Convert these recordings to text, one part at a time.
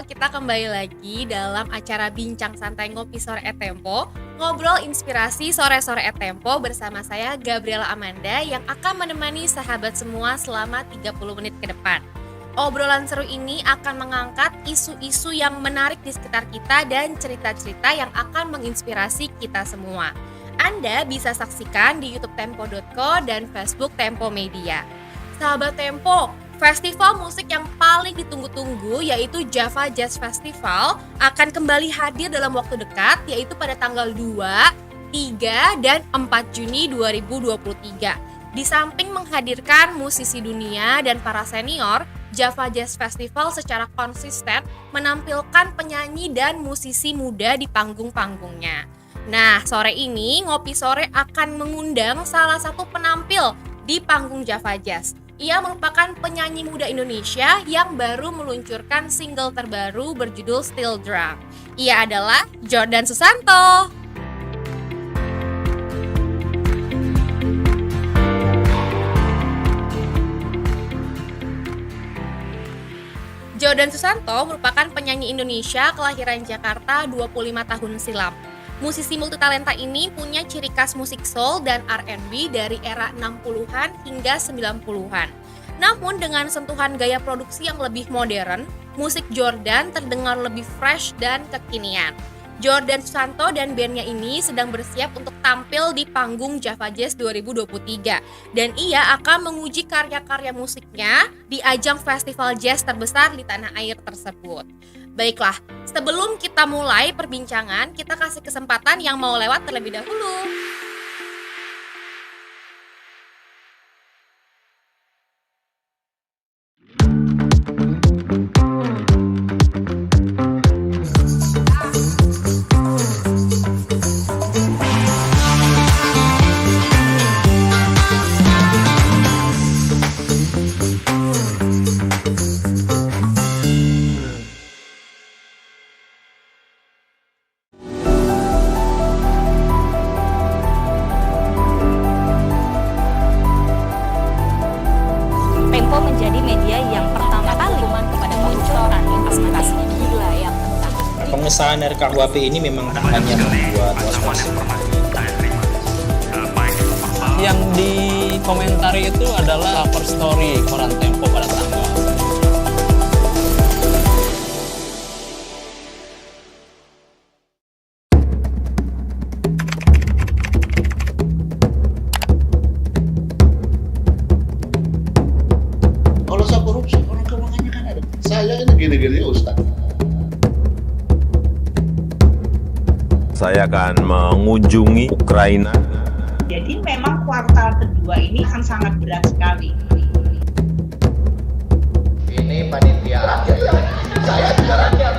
Kita kembali lagi dalam acara Bincang Santai Ngopi Sore Tempo, ngobrol inspirasi sore-sore Tempo bersama saya Gabriela Amanda yang akan menemani sahabat semua selama 30 menit ke depan. Obrolan seru ini akan mengangkat isu-isu yang menarik di sekitar kita dan cerita-cerita yang akan menginspirasi kita semua. Anda bisa saksikan di YouTube Tempo.co dan Facebook Tempo Media. Sahabat Tempo, festival musik yang paling ditunggu-tunggu yaitu Java Jazz Festival akan kembali hadir dalam waktu dekat, yaitu pada tanggal 2, 3, dan 4 Juni 2023. Di samping menghadirkan musisi dunia dan para senior, Java Jazz Festival secara konsisten menampilkan penyanyi dan musisi muda di panggung-panggungnya. Nah, sore ini Ngopi Sore akan mengundang salah satu penampil di panggung Java Jazz. Ia merupakan penyanyi muda Indonesia yang baru meluncurkan single terbaru berjudul Still Drunk. Ia adalah Jordan Susanto. Jordan Susanto merupakan penyanyi Indonesia kelahiran Jakarta 25 tahun silam. Musisi multitalenta ini punya ciri khas musik soul dan R&B dari era 60-an hingga 90-an. Namun dengan sentuhan gaya produksi yang lebih modern, musik Jordan terdengar lebih fresh dan kekinian. Jordan Susanto dan bandnya ini sedang bersiap untuk tampil di panggung Java Jazz 2023 dan ia akan menguji karya-karya musiknya di ajang festival jazz terbesar di tanah air tersebut. Baiklah, sebelum kita mulai perbincangan, kita kasih kesempatan yang mau lewat terlebih dahulu. Pengesahan RKUHP ini memang hanya membuat was-was. Yang dikomentari itu adalah cover story koran Tempo pada tanggal. Kalau soal korupsi, orang keuangannya kan ada. Saya ini gini-gini Ustaz. Saya akan mengunjungi Ukraina. Jadi memang kuartal kedua ini akan sangat berat sekali. Ini panitia rakyat. Saya juga rakyat.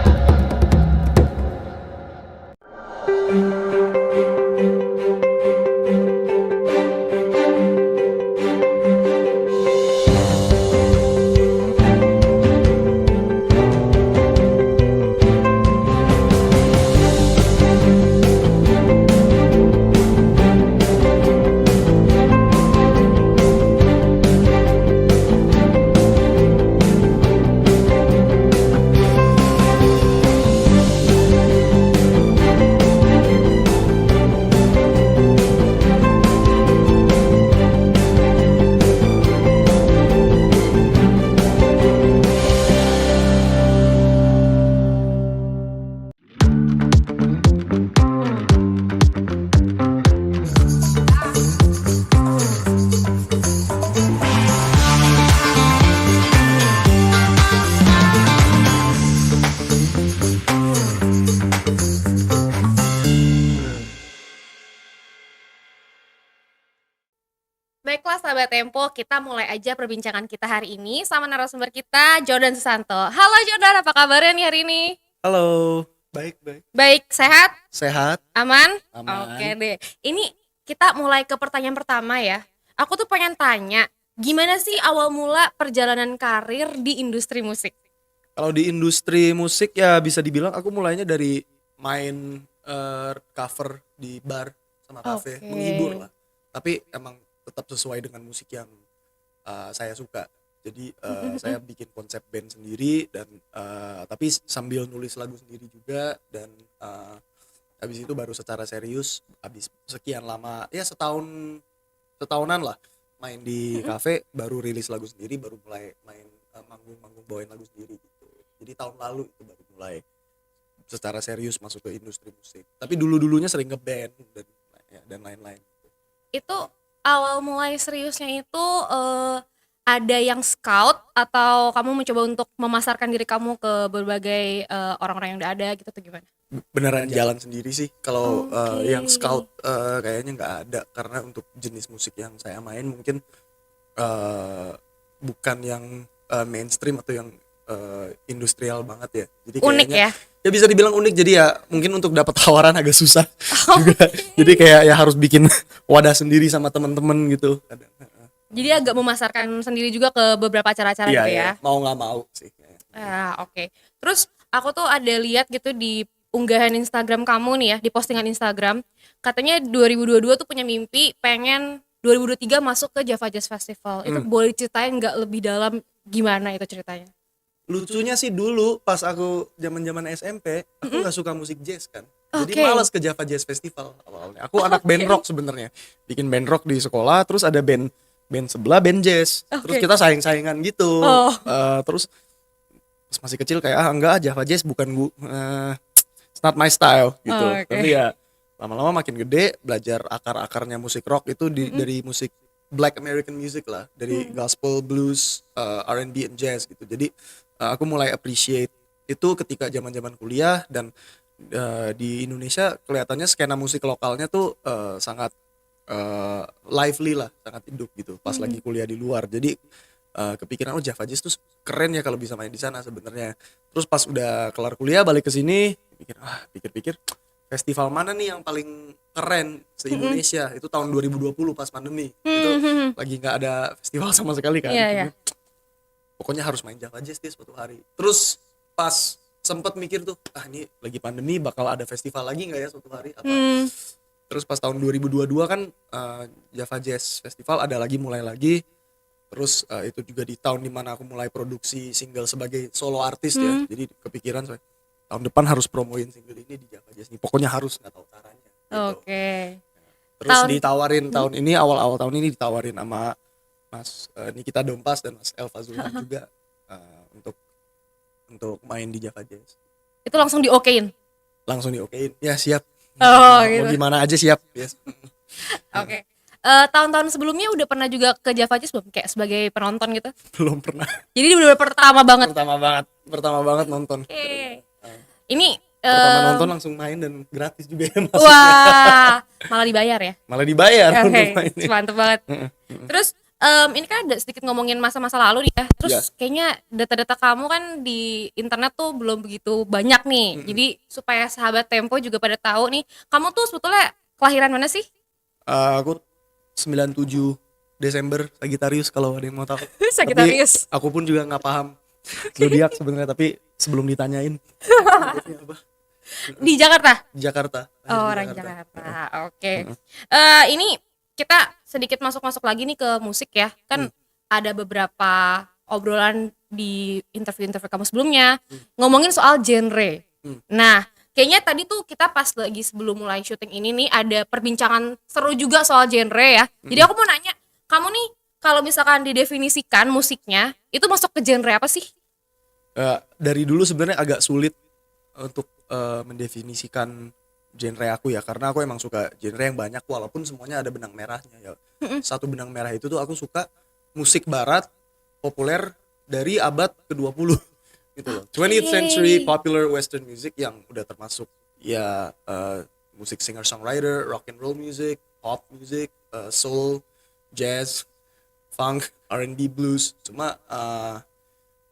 sahabat Tempo, kita mulai aja perbincangan kita hari ini sama narasumber kita, Jordan Susanto. Halo Jordan, apa kabarnya nih hari ini? Halo, baik. Baik, sehat? Sehat? Aman? Aman. Oke deh. Ini kita mulai ke pertanyaan pertama ya. Aku tuh pengen tanya, gimana sih awal mula perjalanan karir di industri musik? Kalau di industri musik ya bisa dibilang aku mulainya dari main cover di bar sama kafe, Oke. menghibur lah. Tapi emang tetap sesuai dengan musik yang saya suka. Jadi saya bikin konsep band sendiri dan tapi sambil nulis lagu sendiri juga dan habis itu baru secara serius habis sekian lama ya setahunan lah main di kafe baru rilis lagu sendiri baru mulai main manggung bawain lagu sendiri gitu. Jadi tahun lalu itu baru mulai secara serius masuk ke industri musik. Tapi dulunya sering ngeband dan lain-lain. Itu awal mulai seriusnya itu ada yang scout atau kamu mencoba untuk memasarkan diri kamu ke berbagai orang-orang yang udah ada gitu atau gimana? Beneran jalan sendiri sih. Kalau Oke. yang scout kayaknya nggak ada karena untuk jenis musik yang saya main mungkin bukan yang mainstream atau yang industrial banget ya. Jadi Unik kayaknya, ya? ya bisa dibilang unik. Jadi ya mungkin untuk dapat tawaran agak susah juga. Jadi kayak ya harus bikin wadah sendiri sama teman-teman gitu. Jadi agak memasarkan sendiri juga ke beberapa acara-acara Iya, gitu ya? mau nggak mau sih. Oke. Terus aku tuh ada lihat gitu di unggahan Instagram kamu nih ya, di postingan Instagram, katanya 2022 tuh punya mimpi pengen 2023 masuk ke Java Jazz Festival. Itu boleh ceritain nggak lebih dalam gimana itu ceritanya? Lucunya sih dulu pas aku zaman SMP, aku nggak suka musik jazz kan. Jadi Oke. malas ke Java Jazz Festival awalnya. Aku anak band rock sebenarnya. Bikin band rock di sekolah, terus ada band sebelah band jazz. Terus Oke. kita saing-saingan gitu. Oh. Terus pas masih kecil kayak enggak Java Jazz bukan it's not my style gitu. Oh, oke. Tapi ya lama-lama makin gede belajar akar-akarnya musik rock itu dari musik Black American music lah, dari gospel, blues, R&B and jazz gitu. Jadi aku mulai appreciate itu ketika zaman-zaman kuliah dan di Indonesia kelihatannya skena musik lokalnya tuh sangat lively lah, sangat hidup gitu pas lagi kuliah di luar. Jadi kepikiran Java Jazz tuh keren ya kalau bisa main di sana sebenarnya. Terus pas udah kelar kuliah balik ke sini, pikir-pikir festival mana nih yang paling keren se-Indonesia. Itu tahun 2020 pas pandemi. Itu lagi nggak ada festival sama sekali kan. Iya, iya. Pokoknya harus main Java Jazz deh suatu hari. Terus pas sempet mikir tuh, ini lagi pandemi bakal ada festival lagi nggak ya suatu hari? Terus pas tahun 2022 kan Java Jazz Festival ada lagi, mulai lagi. Terus itu juga di tahun dimana aku mulai produksi single sebagai solo artis ya. Jadi kepikiran tahun depan harus promoin single ini di Java Jazz nih. Pokoknya harus, nggak tahu caranya. Gitu. Oke. Terus Tahun- ditawarin tahun ini, awal-awal tahun ini ditawarin sama Mas Nikita Dompas dan Mas Elva Zulhan juga untuk main di Java Jazz. Itu langsung diokein. Langsung diokein, ya siap. Oh, Mau gitu. gimana aja siap. Yes. Oke. Tahun-tahun sebelumnya udah pernah juga ke Java Jazz belum? Kayak sebagai penonton gitu? Belum pernah. Jadi udah pertama banget. Pertama banget nonton. Oke. Ini Pertama nonton langsung main dan gratis juga ya Mas. wah, malah dibayar ya? Malah dibayar Oke, untuk main. mantep banget. Terus ini kan ada sedikit ngomongin masa-masa lalu nih ya. Terus Ya. kayaknya data-data kamu kan di internet tuh belum begitu banyak nih. Jadi supaya sahabat Tempo juga pada tahu nih, kamu tuh sebetulnya kelahiran mana sih? Aku 97 Desember Sagittarius kalau ada yang mau tahu. Sagittarius. Tapi aku pun juga nggak paham zodiak sebenarnya, tapi sebelum ditanyain apa? Di Jakarta. Jakarta. Oh, Lahir orang di Jakarta. Oke. Ini kita sedikit masuk ke lagi nih ke musik ya. Kan ada beberapa obrolan di interview-interview kamu sebelumnya ngomongin soal genre. Nah, kayaknya tadi tuh kita pas lagi sebelum mulai syuting ini nih ada perbincangan seru juga soal genre ya. Jadi aku mau nanya, kamu nih kalau misalkan didefinisikan musiknya itu masuk ke genre apa sih? Dari dulu sebenarnya agak sulit untuk mendefinisikan genre aku ya, karena aku emang suka genre yang banyak walaupun semuanya ada benang merahnya ya. Satu benang merah itu tuh aku suka musik barat populer dari abad ke-20 gitu loh. 20th century popular western music yang udah termasuk ya musik singer songwriter, rock and roll music, pop music, soul, jazz, funk, R&B, blues. Cuma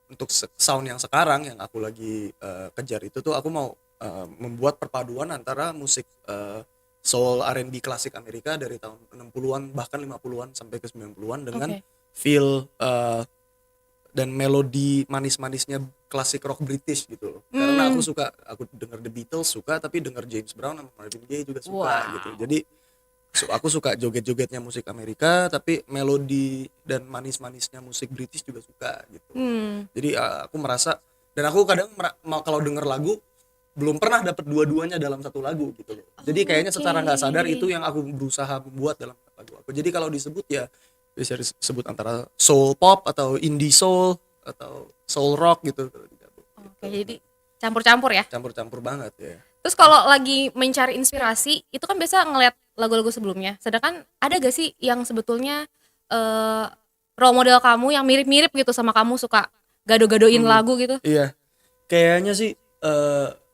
untuk sound yang sekarang yang aku lagi kejar itu tuh aku mau membuat perpaduan antara musik soul R&B klasik Amerika dari tahun 60-an bahkan 50-an sampai ke 90-an dengan Oke. feel dan melodi manis-manisnya klasik rock British gitu loh. Karena aku denger The Beatles suka, tapi denger James Brown sama Marvin Gaye juga suka Wow. gitu. Jadi aku suka joget-jogetnya musik Amerika, tapi melodi dan manis-manisnya musik British juga suka gitu. Jadi aku merasa, dan aku kadang kalau denger lagu belum pernah dapet dua-duanya dalam satu lagu gitu loh. Jadi kayaknya secara nggak sadar itu yang aku berusaha membuat dalam lagu aku. Jadi kalau disebut ya bisa disebut antara soul pop atau indie soul atau soul rock gitu. Oke, jadi campur-campur ya. Campur-campur banget ya. Terus kalau lagi mencari inspirasi, itu kan biasa ngeliat lagu-lagu sebelumnya. Sedangkan ada gak sih yang sebetulnya role model kamu yang mirip-mirip gitu sama kamu, suka gado-gadoin lagu gitu? Iya, kayaknya sih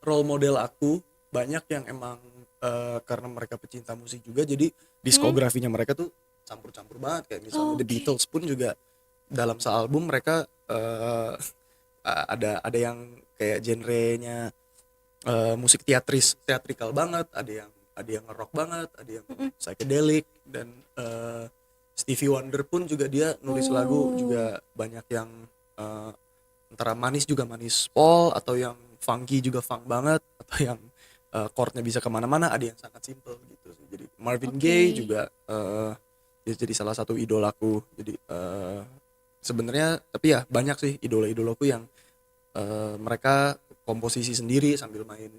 role model aku banyak yang emang karena mereka pecinta musik juga, jadi diskografinya mereka tuh campur-campur banget. Kayak misalnya The Beatles pun juga dalam sealbum mereka ada yang kayak genrenya musik teatrikal banget, ada yang rock banget, ada yang psychedelic, dan Stevie Wonder pun juga dia nulis lagu juga banyak yang antara manis juga manis pol, atau yang funky juga funk banget, atau yang chordnya bisa kemana-mana, ada yang sangat simple gitu. Jadi Marvin Gaye juga dia jadi salah satu idolaku. Jadi sebenarnya tapi ya banyak sih idola-idolaku yang mereka komposisi sendiri sambil main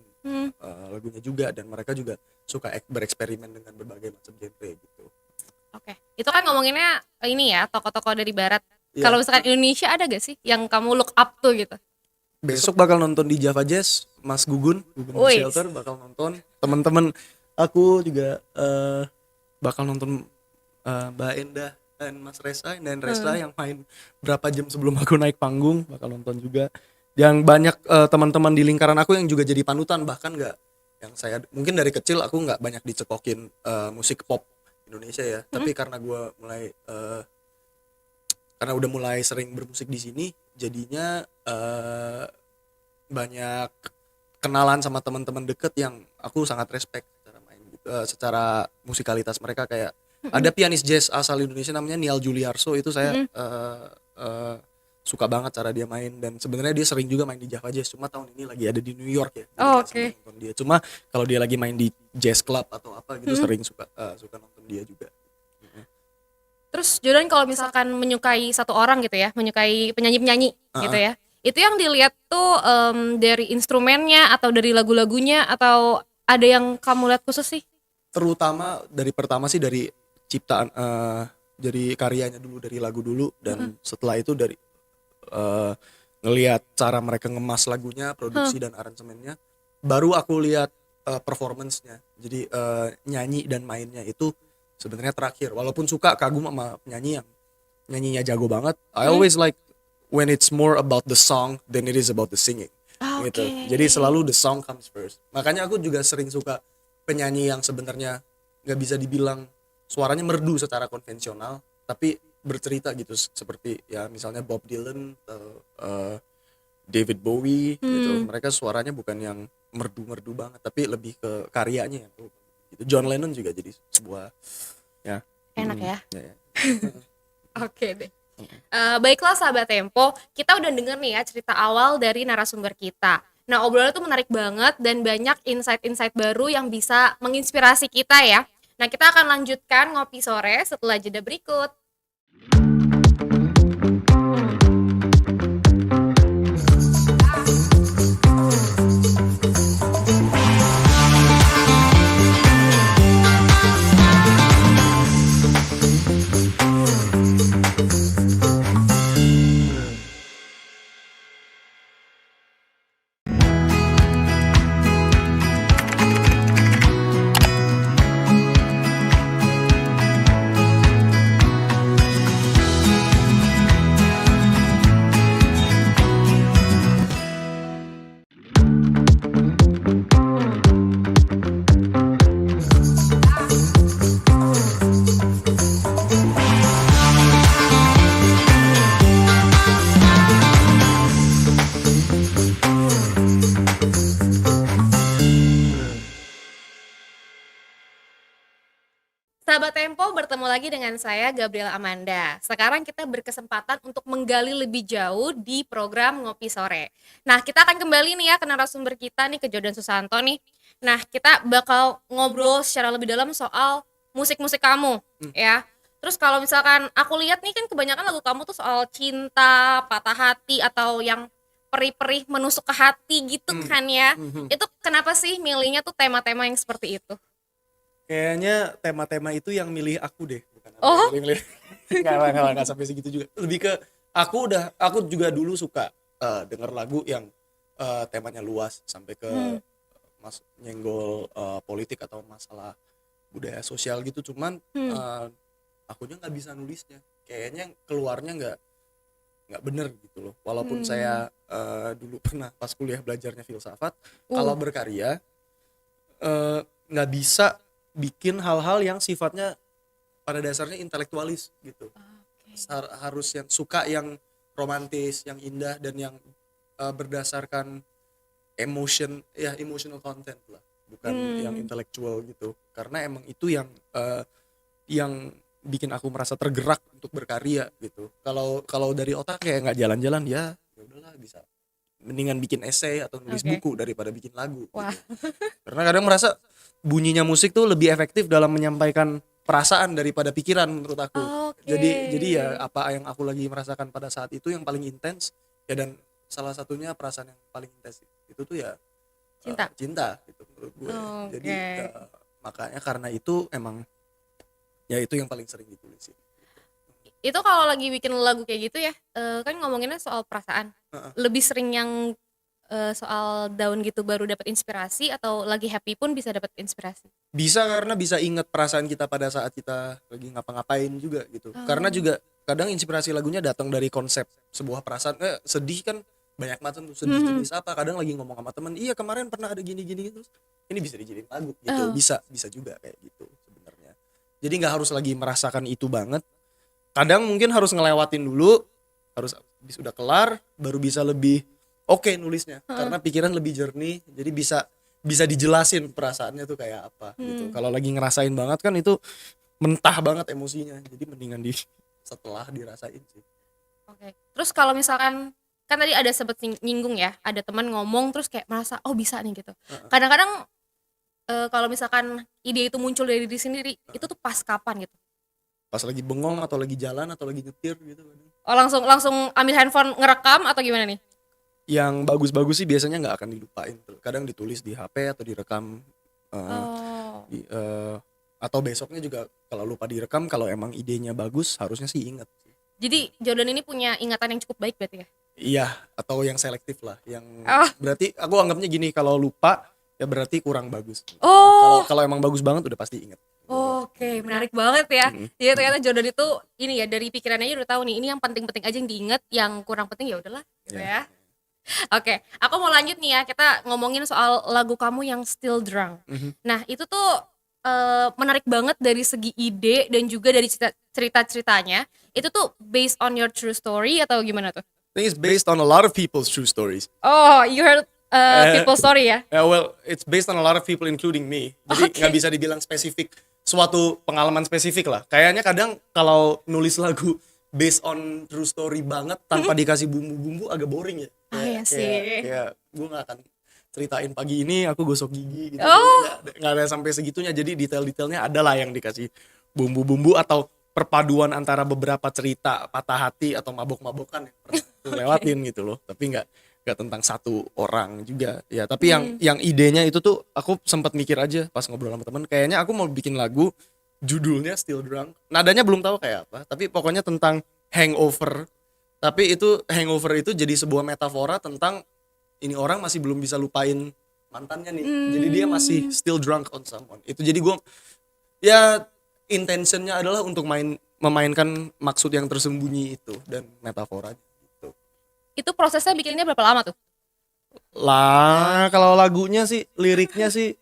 lagunya juga, dan mereka juga suka bereksperimen dengan berbagai macam genre gitu. Oke, itu kan ngomonginnya ini ya, tokoh-tokoh dari barat. Iya. Kalau misalkan Indonesia ada gak sih yang kamu look up tuh gitu? Besok bakal nonton di Java Jazz, Mas Gugun Wih. Shelter bakal nonton. Teman-teman aku juga bakal nonton Mbak Endah dan Mas Resa dan Resa yang main berapa jam sebelum aku naik panggung, bakal nonton juga. Yang banyak teman-teman di lingkaran aku yang juga jadi panutan, bahkan nggak yang saya mungkin dari kecil aku nggak banyak dicekokin musik pop Indonesia ya, tapi karena gue mulai karena udah mulai sering bermusik di sini, jadinya banyak kenalan sama teman-teman deket yang aku sangat respect secara main gitu, secara musikalitas mereka. Kayak ada pianis jazz asal Indonesia namanya Niall Juliarso, itu saya suka banget cara dia main, dan sebenarnya dia sering juga main di Java Jazz, cuma tahun ini lagi ada di New York ya. Jadi nggak Oke. sempat nonton dia. Cuma kalau dia lagi main di jazz club atau apa gitu sering suka nonton dia juga. Terus Jordan kalau misalkan menyukai satu orang gitu ya, menyukai penyanyi-penyanyi gitu ya, itu yang dilihat tuh dari instrumennya atau dari lagu-lagunya, atau ada yang kamu lihat khusus sih? Terutama dari pertama sih dari ciptaan, dari karyanya dulu, dari lagu dulu, dan setelah itu dari ngelihat cara mereka ngemas lagunya, produksi dan aransemennya, baru aku lihat performance-nya. Jadi nyanyi dan mainnya itu sebenarnya terakhir. Walaupun suka kagum sama penyanyi yang nyanyinya jago banget, I always like when it's more about the song than it is about the singing. Gitu. Jadi selalu the song comes first. Makanya aku juga sering suka penyanyi yang sebenarnya nggak bisa dibilang suaranya merdu secara konvensional, tapi bercerita gitu, seperti ya misalnya Bob Dylan atau David Bowie gitu. Mereka suaranya bukan yang merdu-merdu banget, tapi lebih ke karyanya yang gitu. John Lennon juga jadi sebuah ya Enak ya. ya. Oke deh. Baiklah sahabat Tempo, kita udah denger nih ya cerita awal dari narasumber kita. Nah, obrolannya tuh menarik banget dan banyak insight-insight baru yang bisa menginspirasi kita ya. Nah, kita akan lanjutkan ngopi sore setelah jeda berikut. lagi dengan saya Gabriela Amanda. Sekarang kita berkesempatan untuk menggali lebih jauh di program Ngopi Sore. Nah, kita akan kembali nih ya ke narasumber kita nih, ke Jordan Susanto nih. Nah, kita bakal ngobrol secara lebih dalam soal musik-musik kamu ya. Terus kalau misalkan aku lihat nih kan kebanyakan lagu kamu tuh soal cinta, patah hati atau yang perih-perih menusuk ke hati gitu kan ya. Itu kenapa sih milihnya tuh tema-tema yang seperti itu? Kayaknya tema-tema itu yang milih aku deh, bukan aku Oh. yang milih. Nggak sampai segitu juga. Lebih ke aku juga dulu suka denger lagu yang temanya luas sampai ke nyenggol politik atau masalah budaya sosial gitu. Cuman akunya nggak bisa nulisnya. Kayaknya keluarnya nggak bener gitu loh. Walaupun saya dulu pernah pas kuliah belajarnya filsafat, kalau berkarya nggak bisa bikin hal-hal yang sifatnya pada dasarnya intelektualis gitu. Harus yang suka yang romantis, yang indah dan yang berdasarkan emotional content lah, bukan yang intelektual gitu. Karena emang itu yang bikin aku merasa tergerak untuk berkarya gitu. Kalau dari otak kayak nggak jalan-jalan ya udahlah, bisa mendingan bikin esai atau nulis buku daripada bikin lagu. Wah. Gitu. Karena kadang merasa bunyinya musik tuh lebih efektif dalam menyampaikan perasaan daripada pikiran menurut aku. Jadi ya apa yang aku lagi merasakan pada saat itu yang paling intens ya, dan salah satunya perasaan yang paling intens itu tuh ya cinta gitu menurut gue. Jadi makanya karena itu emang ya itu yang paling sering ditulisin. Itu kalau lagi bikin lagu kayak gitu ya, kan ngomonginnya soal perasaan. Lebih sering yang soal down gitu baru dapat inspirasi, atau lagi happy pun bisa dapat inspirasi? Bisa, karena bisa inget perasaan kita pada saat kita lagi ngapa-ngapain juga gitu. Karena juga kadang inspirasi lagunya datang dari konsep sebuah perasaan. Sedih kan banyak macam tuh, sedih jenis apa. Kadang lagi ngomong sama temen, iya kemarin pernah ada gini-gini gitu. Ini bisa dijadiin lagu gitu. Bisa juga kayak gitu sebenarnya. Jadi nggak harus lagi merasakan itu banget. Kadang mungkin harus ngelewatin dulu, harus udah kelar baru bisa lebih oke nulisnya, karena pikiran lebih jernih, jadi bisa dijelasin perasaannya tuh kayak apa gitu. Kalau lagi ngerasain banget kan itu mentah banget emosinya, jadi mendingan setelah dirasain sih. Oke. Terus kalau misalkan kan tadi ada sempet nyinggung ya, ada teman ngomong terus kayak merasa oh bisa nih gitu. Kadang-kadang kalau misalkan ide itu muncul dari diri sendiri, itu tuh pas kapan gitu? Pas lagi bengong atau lagi jalan atau lagi nyetir gitu. Oh langsung ambil handphone ngerekam atau gimana nih? Yang bagus-bagus sih biasanya nggak akan dilupain. Kadang ditulis di HP atau direkam atau besoknya juga kalau lupa direkam, kalau emang idenya bagus harusnya sih inget. Jadi Jordan ini punya ingatan yang cukup baik berarti ya? Iya, atau yang selektif lah, yang berarti aku anggapnya gini, kalau lupa ya berarti kurang bagus. Kalau emang bagus banget udah pasti inget. Oke, menarik banget ya. Jadi ternyata Jordan itu ini ya, dari pikirannya aja udah tahu nih, ini yang penting-penting aja yang diinget, yang kurang penting ya udahlah gitu ya. Oke, aku mau lanjut nih ya, kita ngomongin soal lagu kamu yang Still Drunk. Nah, itu tuh menarik banget dari segi ide dan juga dari cerita-ceritanya. Itu tuh based on your true story atau gimana tuh? I think it's based on a lot of people's true stories. Oh, you heard people story ya? Yeah, well, it's based on a lot of people including me. Jadi nggak bisa dibilang spesifik, suatu pengalaman spesifik lah. Kayaknya kadang kalau nulis lagu based on true story banget tanpa dikasih bumbu-bumbu agak boring ya. Iya sih. Kayak gue gak akan ceritain pagi ini aku gosok gigi gitu. Nggak ada sampai segitunya. Jadi detail-detailnya adalah yang dikasih bumbu-bumbu atau perpaduan antara beberapa cerita patah hati atau mabok-mabokan yang pernah aku lewatin gitu loh. Tapi nggak tentang satu orang juga ya. Tapi yang idenya itu tuh aku sempat mikir aja pas ngobrol sama temen. Kayaknya aku mau bikin lagu judulnya Still Drunk. Nadanya belum tahu kayak apa. Tapi pokoknya tentang hangover. Tapi itu hangover itu jadi sebuah metafora tentang ini orang masih belum bisa lupain mantannya nih. Jadi dia masih still drunk on someone. Itu jadi gue ya intentionnya adalah untuk memainkan maksud yang tersembunyi itu dan metafora gitu. Itu prosesnya bikinnya berapa lama tuh? Lah kalau lagunya sih, liriknya sih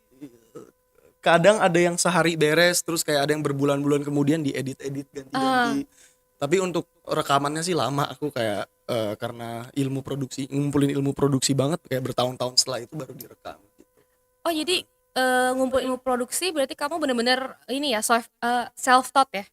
kadang ada yang sehari beres, terus kayak ada yang berbulan-bulan kemudian diedit-edit ganti-ganti. Tapi untuk rekamannya sih lama, aku kayak karena ngumpulin ilmu produksi banget, kayak bertahun-tahun setelah itu baru direkam gitu. Oh jadi ngumpul ilmu produksi berarti kamu bener-bener ini ya self taught ya?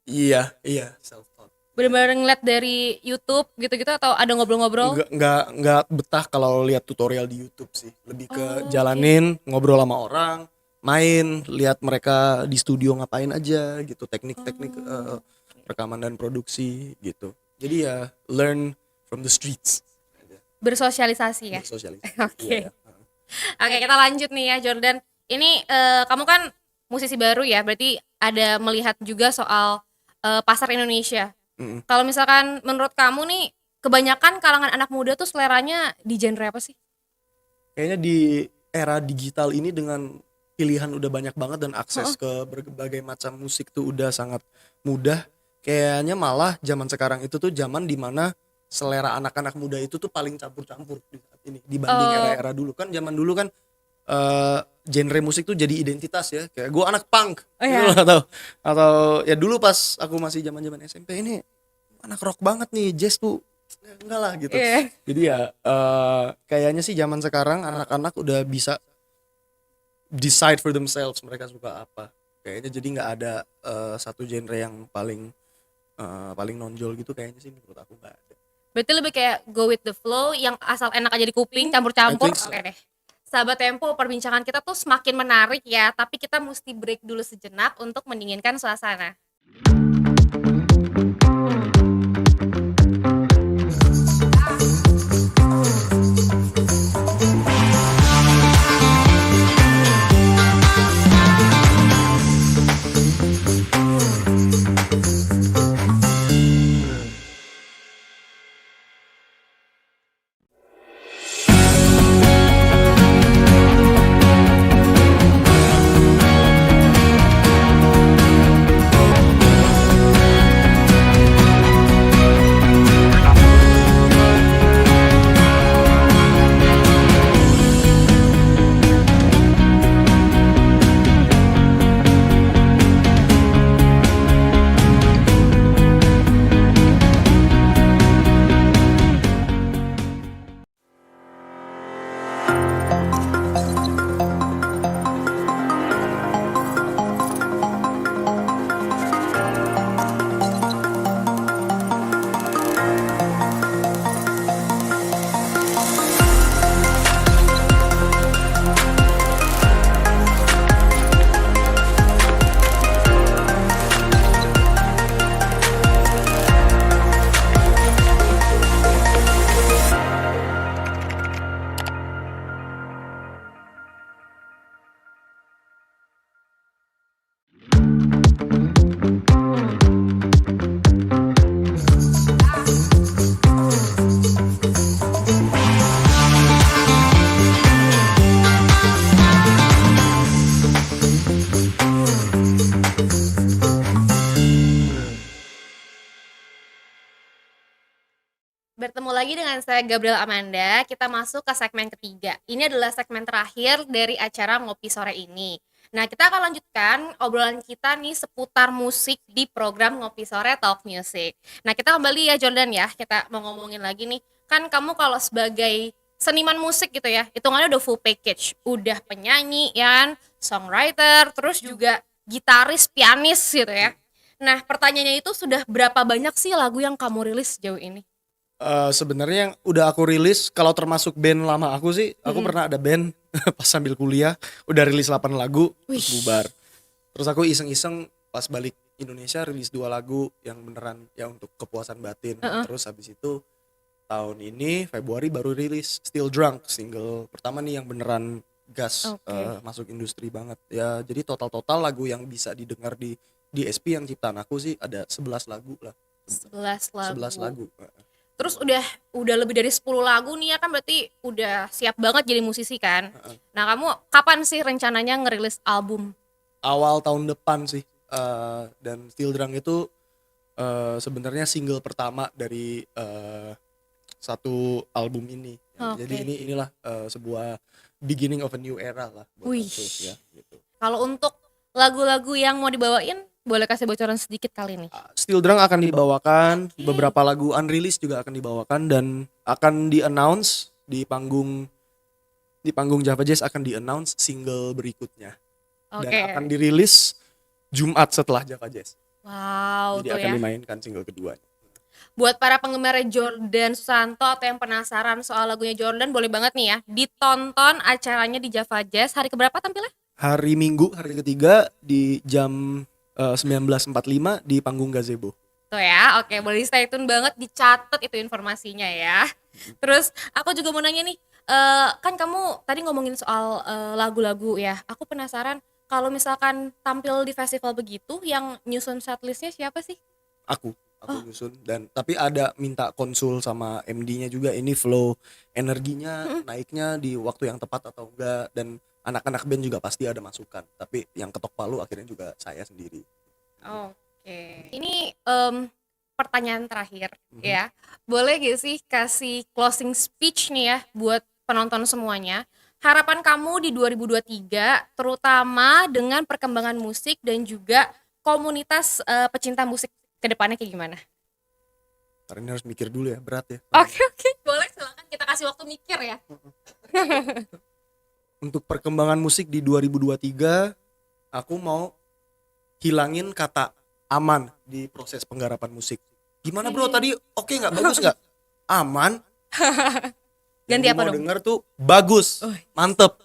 Iya, self taught. Bener-bener ngeliat dari YouTube gitu-gitu atau ada ngobrol-ngobrol? Nggak betah kalau lihat tutorial di YouTube sih. Lebih ke Oh, jalanin, ngobrol sama orang, main, lihat mereka di studio ngapain aja gitu, teknik-teknik rekaman dan produksi gitu. Jadi ya learn from the streets. Bersosialisasi ya? Bersosialisasi. Oke. Iya, ya. Oke, kita lanjut nih ya Jordan. Ini kamu kan musisi baru ya, berarti ada melihat juga soal pasar Indonesia. Mm-mm. Kalau misalkan menurut kamu nih, kebanyakan kalangan anak muda tuh seleranya di genre apa sih? Kayaknya di era digital ini dengan pilihan udah banyak banget dan akses ke berbagai macam musik tuh udah sangat mudah. Kayaknya malah zaman sekarang itu tuh zaman dimana selera anak-anak muda itu tuh paling campur-campur di saat ini dibanding Oh. era-era dulu kan. Zaman dulu kan genre musik tuh jadi identitas ya. Kayak gue anak punk Oh, gitu iya. loh, atau ya dulu pas aku masih zaman-zaman SMP ini anak rock banget nih, jazz tuh enggak lah gitu. Iya. Jadi ya kayaknya sih zaman sekarang anak-anak udah bisa decide for themselves mereka suka apa. Kayaknya jadi nggak ada satu genre yang paling nonjol gitu, kayaknya sih menurut aku nggak ada. Berarti lebih kayak go with the flow, yang asal enak aja di kuping, campur-campur. I think so. Oke deh. Sahabat Tempo, perbincangan kita tuh semakin menarik ya, tapi kita mesti break dulu sejenak untuk mendinginkan suasana. Bertemu lagi dengan saya Gabriel Amanda. Kita masuk ke segmen ketiga. Ini adalah segmen terakhir dari acara Ngopi Sore ini. Nah, kita akan lanjutkan obrolan kita nih seputar musik di program Ngopi Sore Talk Music. Nah, kita kembali ya Jordan ya. Kita mau ngomongin lagi nih. Kan kamu kalau sebagai seniman musik gitu ya, hitungannya udah full package. Udah penyanyi, ya kan, songwriter, terus juga gitaris, pianis gitu ya. Nah, pertanyaannya itu sudah berapa banyak sih lagu yang kamu rilis sejauh ini? Sebenarnya yang udah aku rilis kalau termasuk band lama aku sih, aku pernah ada band pas sambil kuliah udah rilis 8 lagu terus bubar. Terus aku iseng-iseng pas balik Indonesia rilis 2 lagu yang beneran ya untuk kepuasan batin. Terus habis itu tahun ini Februari baru rilis Still Drunk, single pertama nih yang beneran gas, masuk industri banget. Ya jadi total lagu yang bisa didengar di DSP yang ciptaan aku sih ada 11 lagu lah. 11 lagu. 11 lagu. Terus udah lebih dari 10 lagu nih ya kan, berarti udah siap banget jadi musisi kan. Nah, kamu kapan sih rencananya ngerilis album? Awal tahun depan sih. Dan Still Drunk itu sebenarnya single pertama dari satu album ini. Oke. Jadi inilah sebuah beginning of a new era lah buat Wih. aku ya gitu. Kalau untuk lagu-lagu yang mau dibawain, boleh kasih bocoran sedikit kali ini? Still Drunk akan dibawakan, beberapa lagu unreleased juga akan dibawakan dan akan di-announce di panggung Java Jazz, akan di-announce single berikutnya. Oke. Dan akan dirilis Jumat setelah Java Jazz. Wow, Jadi tuh akan ya. dimainkan single kedua. Buat para penggemar Jordan Susanto atau yang penasaran soal lagunya Jordan, boleh banget nih ya ditonton acaranya di Java Jazz. Hari keberapa tampilnya? Hari Minggu, hari ketiga di jam 19.45 di panggung gazebo. Tuh ya, oke, boleh stay tune banget, dicatat itu informasinya ya. Terus aku juga mau nanya nih, kan kamu tadi ngomongin soal lagu-lagu ya. Aku penasaran kalau misalkan tampil di festival begitu, yang nyusun setlistnya siapa sih? Aku nyusun, dan tapi ada minta konsul sama MD-nya juga, ini flow energinya naiknya di waktu yang tepat atau enggak, dan anak-anak band juga pasti ada masukan, tapi yang ketok palu akhirnya juga saya sendiri. Oke. Ini pertanyaan terakhir ya. Boleh gak sih kasih closing speech nih ya buat penonton semuanya? Harapan kamu di 2023 terutama dengan perkembangan musik dan juga komunitas pecinta musik ke depannya kayak gimana? Ntar ini harus mikir dulu ya, berat ya. Oke, boleh, silakan kita kasih waktu mikir ya. Untuk perkembangan musik di 2023, aku mau hilangin kata aman di proses penggarapan musik. Gimana bro tadi, oke nggak, bagus nggak? Aman. Ganti Yang apa mau dong? denger tuh bagus, mantep.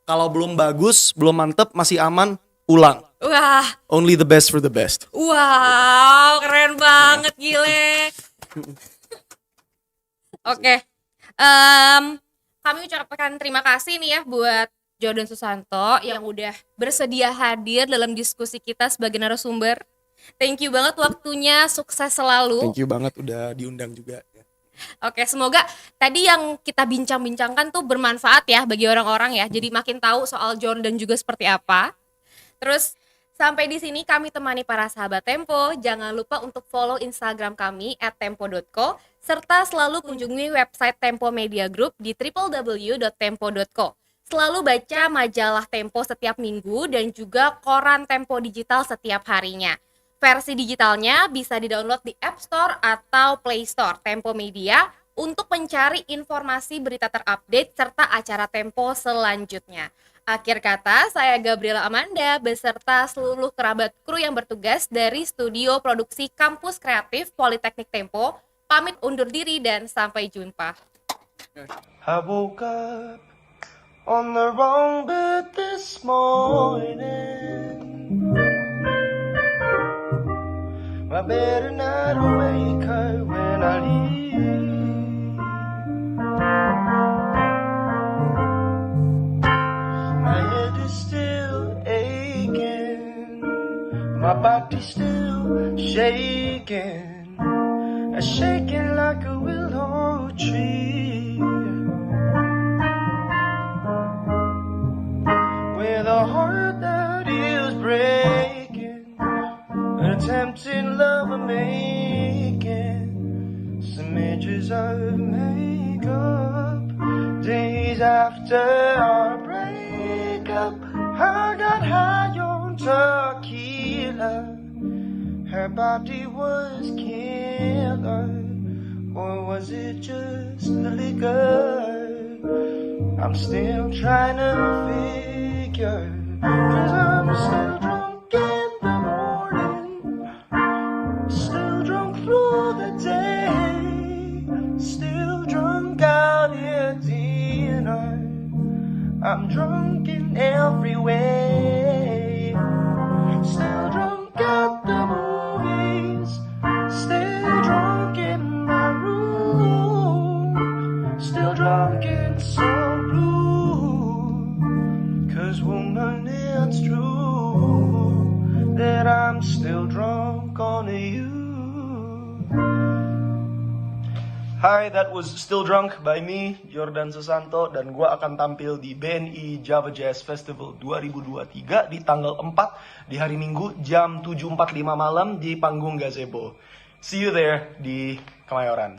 Kalau belum bagus, belum mantep, masih aman, ulang. Wah, Only the best for the best. wow, keren banget gile. Oke, kami ucapkan terima kasih nih ya buat Jordan Susanto yang udah bersedia hadir dalam diskusi kita sebagai narasumber. Thank you banget waktunya, sukses selalu. Thank you banget udah diundang juga. Oke, semoga tadi yang kita bincang-bincangkan tuh bermanfaat ya bagi orang-orang ya. Jadi makin tahu soal Jordan juga seperti apa. Terus sampai di sini kami temani para sahabat Tempo. Jangan lupa untuk follow Instagram kami @tempo.co serta selalu kunjungi website Tempo Media Group di www.tempo.co. Selalu baca majalah Tempo setiap minggu dan juga koran Tempo Digital setiap harinya. Versi digitalnya bisa di-download di App Store atau Play Store Tempo Media untuk mencari informasi berita terupdate serta acara Tempo selanjutnya. Akhir kata, saya Gabriela Amanda beserta seluruh kerabat kru yang bertugas dari studio produksi Kampus Kreatif Politeknik Tempo pamit undur diri dan sampai jumpa. I woke up on the wrong bed this morning. I better not wake her when I leave. My head is still aching, my body still shaking, shaking like a willow tree. With a heart that is breaking, attempting love and making some images of makeup. Days after our breakup, I got high on tequila. Her body was killer, or was it just the liquor? I'm still trying to figure, 'cause I'm still drunk in the morning, still drunk through the day, still drunk out at dinner. I'm drunk in every way, still drunk at the movies, still drunk in my room, still drunk and so blue. 'Cause woman, it's true that I'm still drunk on you. Hi, that was Still Drunk by me, Jordan Susanto, dan gue akan tampil di BNI Java Jazz Festival 2023 di tanggal 4 di hari Minggu jam 7.45 malam di panggung gazebo. See you there di Kemayoran.